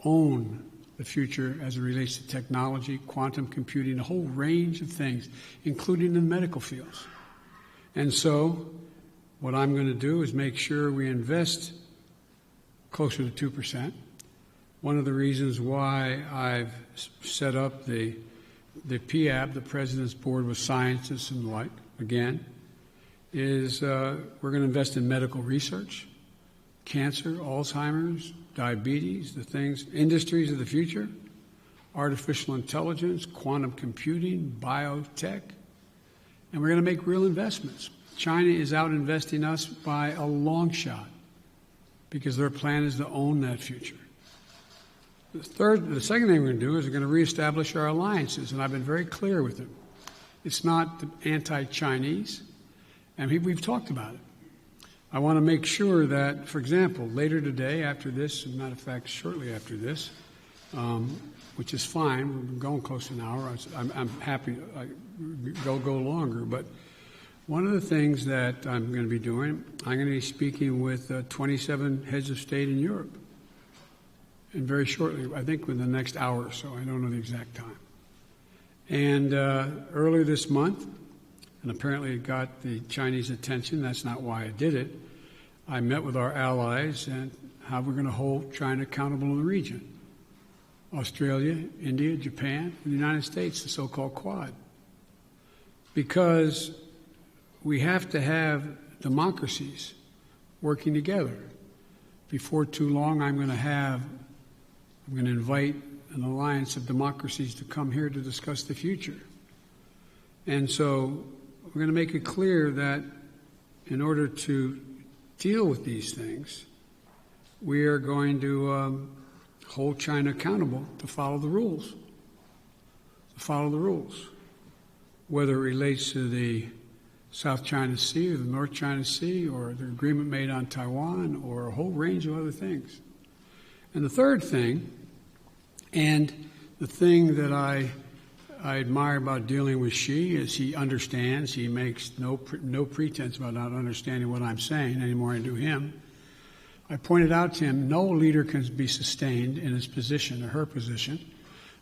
own the future as it relates to technology, quantum computing, a whole range of things, including the medical fields. And so, what I'm going to do is make sure we invest closer to 2%. One of the reasons why I've set up the PAB, the President's Board with Scientists and the like, again, is we're going to invest in medical research, cancer, Alzheimer's, diabetes, the things, industries of the future, artificial intelligence, quantum computing, biotech, and we're going to make real investments. China is out investing us by a long shot because their plan is to own that future. The second thing we're going to do is we're going to reestablish our alliances, and I've been very clear with them. It's not anti-Chinese, and we've talked about it. I want to make sure that, for example, later today, after this, as a matter of fact, shortly after this, which is fine, we've been going close to an hour. I'm happy to go longer, but one of the things that I'm going to be doing, I'm going to be speaking with 27 heads of state in Europe. And very shortly, I think within the next hour or so, I don't know the exact time. And earlier this month, and apparently it got the Chinese attention, that's not why I did it, I met with our allies and how we're going to hold China accountable in the region. Australia, India, Japan, and the United States, the so-called Quad. Because we have to have democracies working together. Before too long, I'm going to invite an alliance of democracies to come here to discuss the future. And so we're going to make it clear that in order to deal with these things, we are going to hold China accountable to follow the rules. To follow the rules. Whether it relates to the South China Sea or the North China Sea or the agreement made on Taiwan or a whole range of other things. And the third thing, and the thing that I admire about dealing with Xi is he understands, he makes no pretense about not understanding what I'm saying any more than I do him. I pointed out to him no leader can be sustained in his position or her position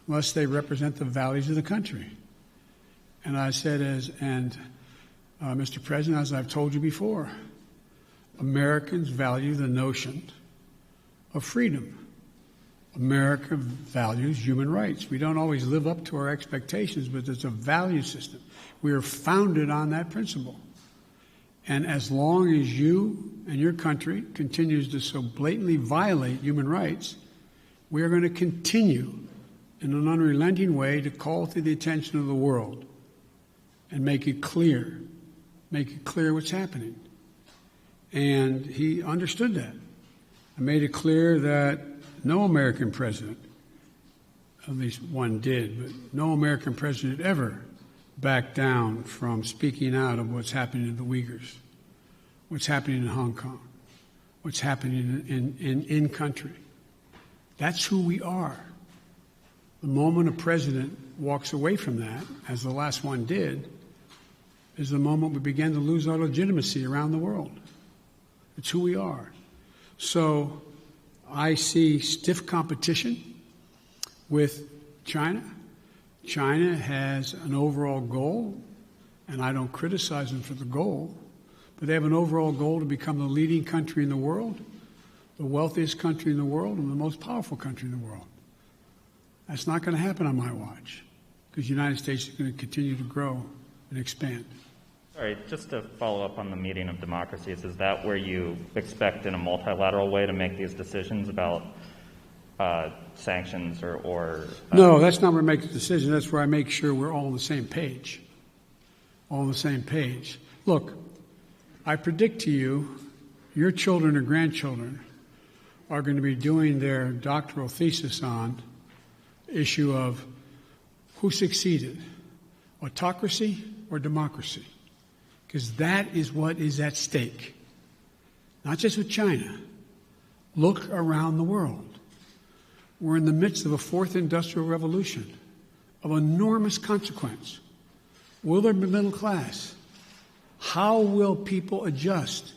unless they represent the values of the country. And I said, Mr. President, as I've told you before, Americans value the notion of freedom. America values human rights. We don't always live up to our expectations, but there's a value system. We are founded on that principle. And as long as you and your country continues to so blatantly violate human rights, we are going to continue in an unrelenting way to call to the attention of the world and make it clear what's happening. And he understood that. I made it clear that no American president, at least one did, but no American president ever backed down from speaking out of what's happening to the Uyghurs, what's happening in Hong Kong, what's happening in country. That's who we are. The moment a president walks away from that, as the last one did, is the moment we begin to lose our legitimacy around the world. It's who we are. So I see stiff competition with China. China has an overall goal, and I don't criticize them for the goal, but they have an overall goal to become the leading country in the world, the wealthiest country in the world, and the most powerful country in the world. That's not going to happen on my watch, because the United States is going to continue to grow and expand. All right, just to follow up on the meeting of democracies, is that where you expect in a multilateral way to make these decisions about sanctions or No, that's not where I make the decision. That's where I make sure we're all on the same page. All on the same page. Look, I predict to you, your children or grandchildren are going to be doing their doctoral thesis on the issue of who succeeded, autocracy or democracy. Because that is what is at stake. not just with China. Look around the world. We're in the midst of a fourth industrial revolution of enormous consequence. Will there be middle class? How will people adjust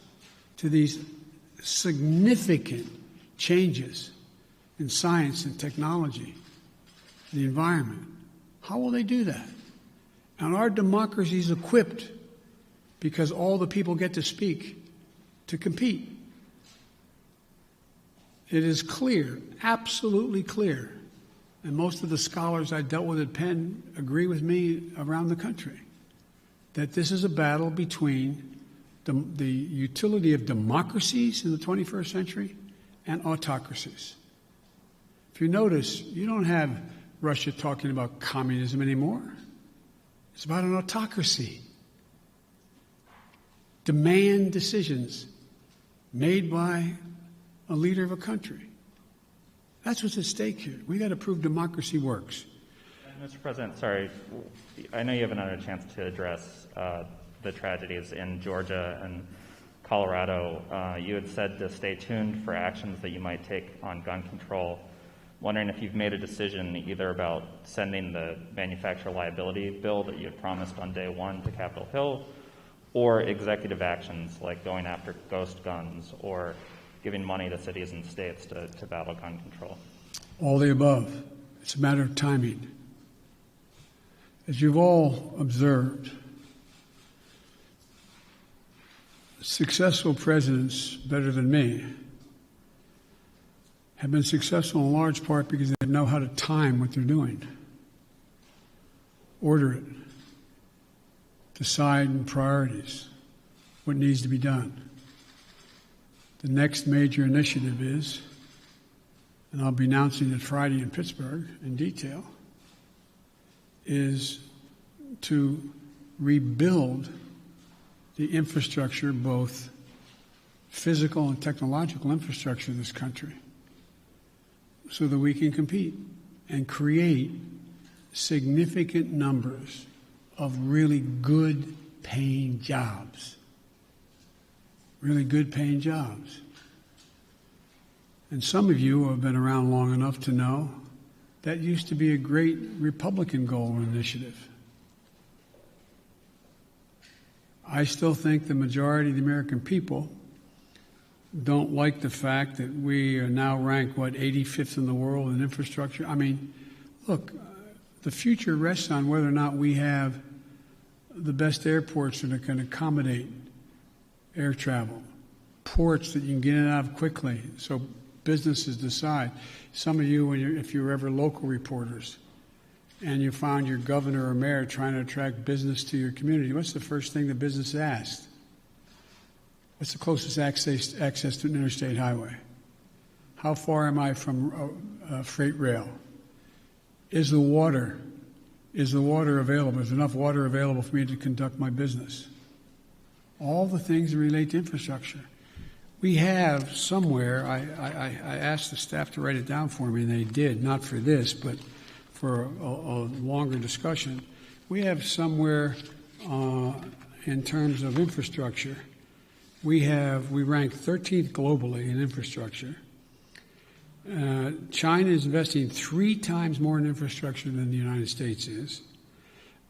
to these significant changes in science and technology, the environment? How will they do that? And our democracy is equipped, because all the people get to speak, to compete. It is clear, absolutely clear, and most of the scholars I dealt with at Penn agree with me around the country, that this is a battle between the utility of democracies in the 21st century and autocracies. If you notice, you don't have Russia talking about communism anymore. It's about an autocracy. Demand decisions made by a leader of a country. That's what's at stake here. We got to prove democracy works. Mr. President, sorry, I know you haven't had a chance to address the tragedies in Georgia and Colorado. You had said to stay tuned for actions that you might take on gun control. Wondering if you've made a decision either about sending the manufacturer liability bill that you had promised on day one to Capitol Hill, or executive actions like going after ghost guns or giving money to cities and states to battle gun control. All the above. It's a matter of timing. As you've all observed, successful presidents, better than me, have been successful in large part because they know how to time what they're doing, order it, decide on priorities, what needs to be done. The next major initiative is, and I'll be announcing it Friday in Pittsburgh in detail, is to rebuild the infrastructure, both physical and technological infrastructure of this country, so that we can compete and create significant numbers of really good paying jobs. Really good paying jobs. And some of you have been around long enough to know that used to be a great Republican goal or initiative. I still think the majority of the American people don't like the fact that we are now ranked, 85th in the world in infrastructure. I mean, look, the future rests on whether or not we have the best airports that can accommodate air travel, ports that you can get in and out of quickly so businesses decide. Some of you, if you're ever local reporters and you found your governor or mayor trying to attract business to your community, what's the first thing the business asked? What's the closest access to an interstate highway? How far am I from freight rail? Is the water available? Is enough water available for me to conduct my business? All the things that relate to infrastructure. We have somewhere, I asked the staff to write it down for me, and they did, not for this, but for a longer discussion. We have somewhere in terms of infrastructure, we rank 13th globally in infrastructure. China is investing 3 times more in infrastructure than the United States is.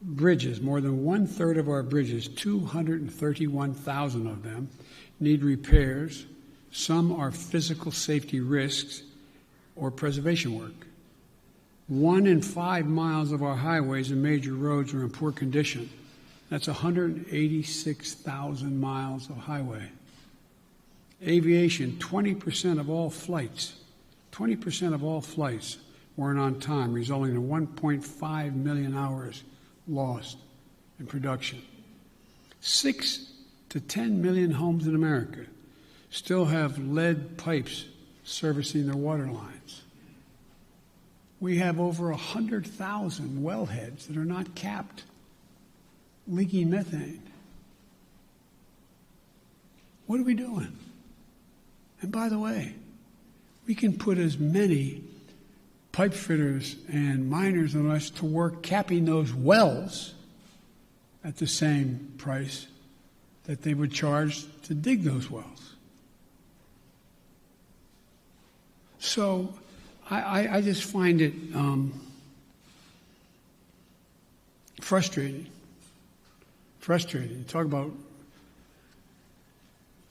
Bridges, more than 1/3 of our bridges, 231,000 of them, need repairs. Some are physical safety risks or preservation work. 1 in 5 miles of our highways and major roads are in poor condition. That's 186,000 miles of highway. Aviation, 20% of all flights weren't on time, resulting in 1.5 million hours lost in production. 6 to 10 million homes in America still have lead pipes servicing their water lines. We have over 100,000 wellheads that are not capped, leaking methane. What are we doing? And by the way, we can put as many pipe fitters and miners on us to work capping those wells at the same price that they would charge to dig those wells. So I just find it frustrating. Frustrating. Talk about,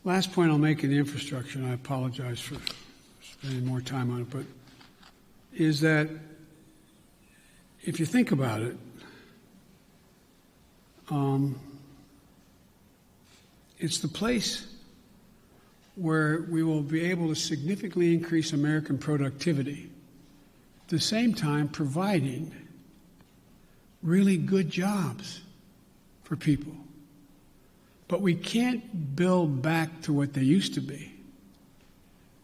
last point I'll make in the infrastructure, and I apologize for spending more time on it, but is that if you think about it, it's the place where we will be able to significantly increase American productivity, at the same time providing really good jobs for people. But we can't build back to what they used to be.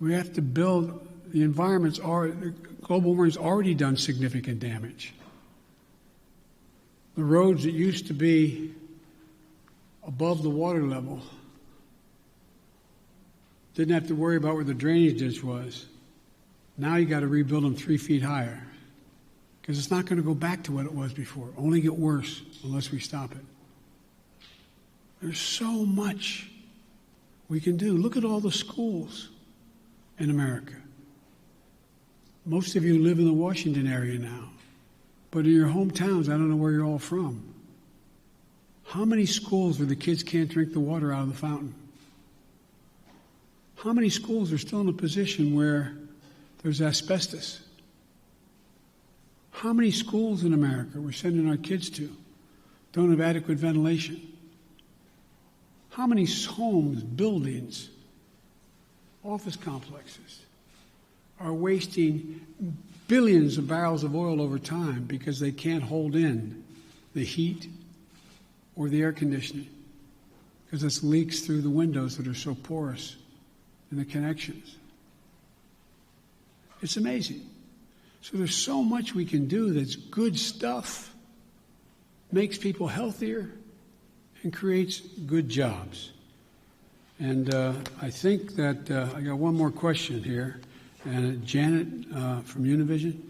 We have to build, the environment's already, global warming's already done significant damage. The roads that used to be above the water level didn't have to worry about where the drainage ditch was. Now you got to rebuild them 3 feet higher because it's not going to go back to what it was before. Only get worse unless we stop it. There's so much we can do. Look at all the schools in America. Most of you live in the Washington area now, but in your hometowns, I don't know where you're all from. How many schools where the kids can't drink the water out of the fountain? How many schools are still in a position where there's asbestos? How many schools in America we're sending our kids to don't have adequate ventilation? How many homes, buildings, office complexes are wasting billions of barrels of oil over time because they can't hold in the heat or the air conditioning because it's leaks through the windows that are so porous in the connections? It's amazing. So there's so much we can do that's good stuff, makes people healthier, and creates good jobs. And I think that I got one more question here. And Janet from Univision.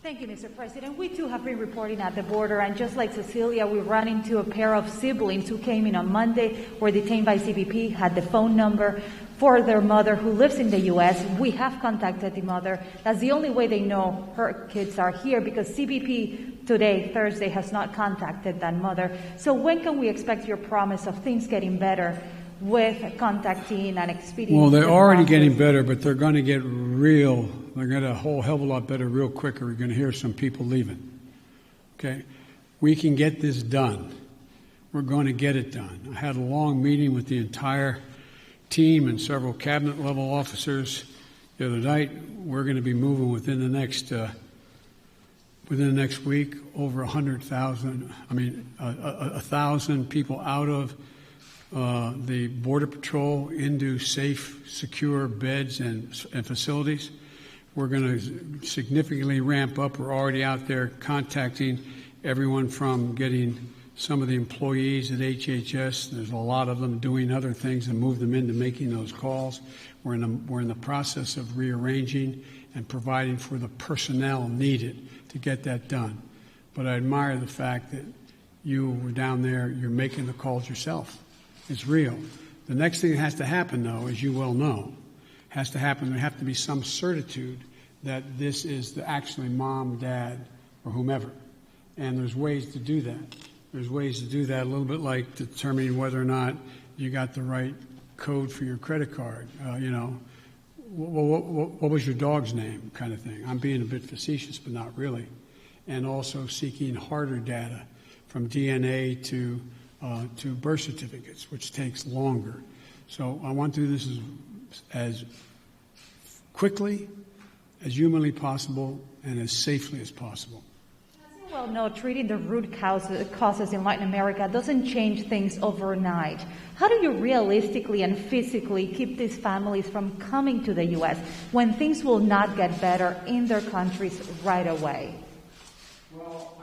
Thank you, Mr. President. We too have been reporting at the border, and just like Cecilia, we ran into a pair of siblings who came in on Monday, were detained by CBP, had the phone number for their mother who lives in the U.S. We have contacted the mother. That's the only way they know her kids are here, because CBP today, Thursday, has not contacted that mother. So when can we expect your promise of things getting better with contacting and expediting? Well, they're already getting better, but they're going to get real. They're going to get a whole hell of a lot better real quick, or we're going to hear some people leaving. Okay? We can get this done. We're going to get it done. I had a long meeting with the entire team and several cabinet-level officers the other night. We're going to be moving within the next week over 100,000. 1,000 people out of the Border Patrol into safe, secure beds and facilities. We're going to significantly ramp up. We're already out there contacting everyone from getting some of the employees at HHS. There's a lot of them doing other things and move them into making those calls. We're in the process of rearranging and providing for the personnel needed to get that done. But I admire the fact that you were down there, you're making the calls yourself. It's real. The next thing that has to happen, though, as you well know, has to happen. There have to be some certitude that this is actually mom, dad, or whomever. And there's ways to do that. There's ways to do that, a little bit like determining whether or not you got the right code for your credit card. What was your dog's name, kind of thing. I'm being a bit facetious, but not really. And also seeking harder data from DNA to birth certificates, which takes longer. So I want to do this as quickly, as humanly possible, and as safely as possible. As you well know, treating the root causes in Latin America doesn't change things overnight. How do you realistically and physically keep these families from coming to the U.S. when things will not get better in their countries right away? Well,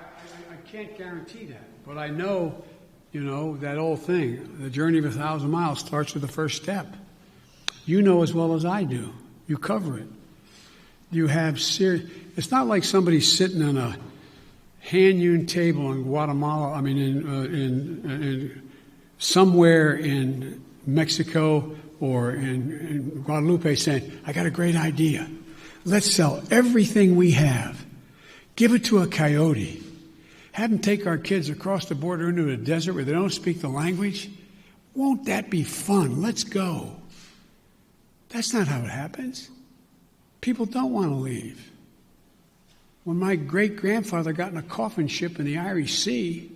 I can't guarantee that, but I know, that old thing, the journey of 1,000 miles starts with the first step. You know as well as I do. You cover it. You have it's not like somebody sitting on a hand-hewn table in Guatemala, in somewhere in Mexico or in Guadalupe saying, I got a great idea. Let's sell everything we have. Give it to a coyote. Have them take our kids across the border into a desert where they don't speak the language. Won't that be fun? Let's go. That's not how it happens. People don't want to leave. When my great-grandfather got in a coffin ship in the Irish Sea,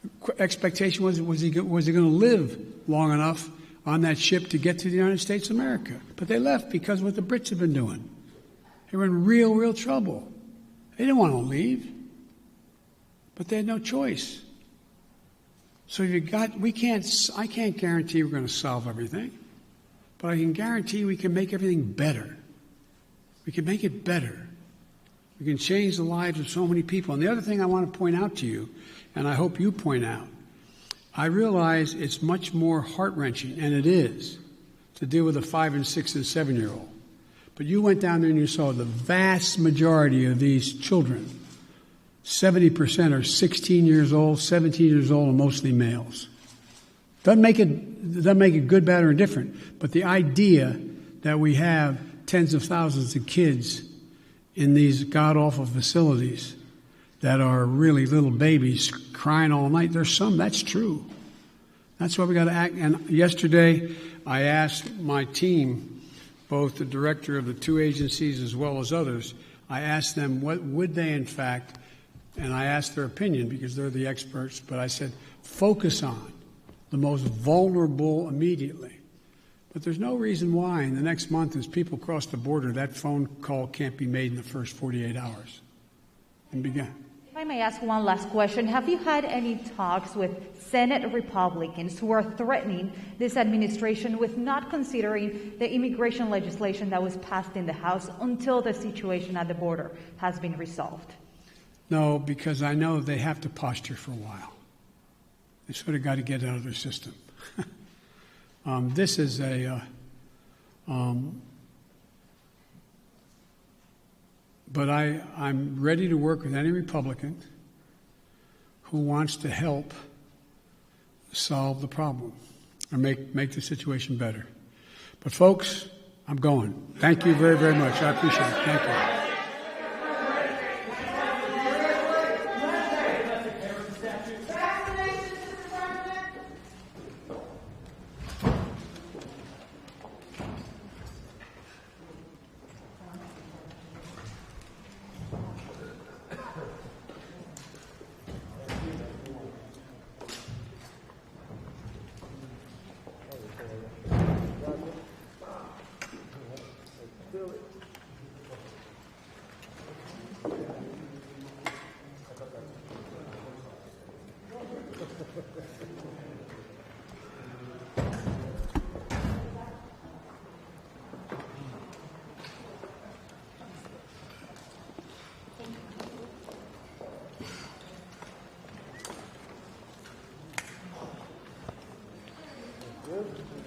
the expectation was he going to live long enough on that ship to get to the United States of America. But they left because of what the Brits had been doing. They were in real trouble. They didn't want to leave, but they had no choice. So I can't guarantee we're going to solve everything, but I can guarantee we can make everything better. We can make it better. We can change the lives of so many people. And the other thing I want to point out to you, and I hope you point out, I realize it's much more heart-wrenching, and it is, to deal with a 5 and 6 and 7-year-old. But you went down there and you saw the vast majority of these children, 70% are 16 years old, 17 years old, and mostly males. Doesn't make it good, bad, or indifferent. But the idea that we have tens of thousands of kids in these god-awful facilities that are really little babies crying all night, there's some, that's true. That's why we got to act. And yesterday, I asked my team, both the director of the two agencies as well as others, I asked them what would they in fact, and I asked their opinion because they're the experts, but I said, focus on the most vulnerable immediately. But there's no reason why in the next month as people cross the border, that phone call can't be made in the first 48 hours. And begin. If I may ask one last question, have you had any talks with Senate Republicans who are threatening this administration with not considering the immigration legislation that was passed in the House until the situation at the border has been resolved? No, because I know they have to posture for a while. They sort of got to get out of their system. This is but I'm ready to work with any Republican who wants to help solve the problem or make the situation better. But folks, I'm going. Thank you very, very much. I appreciate it. Thank you. Good.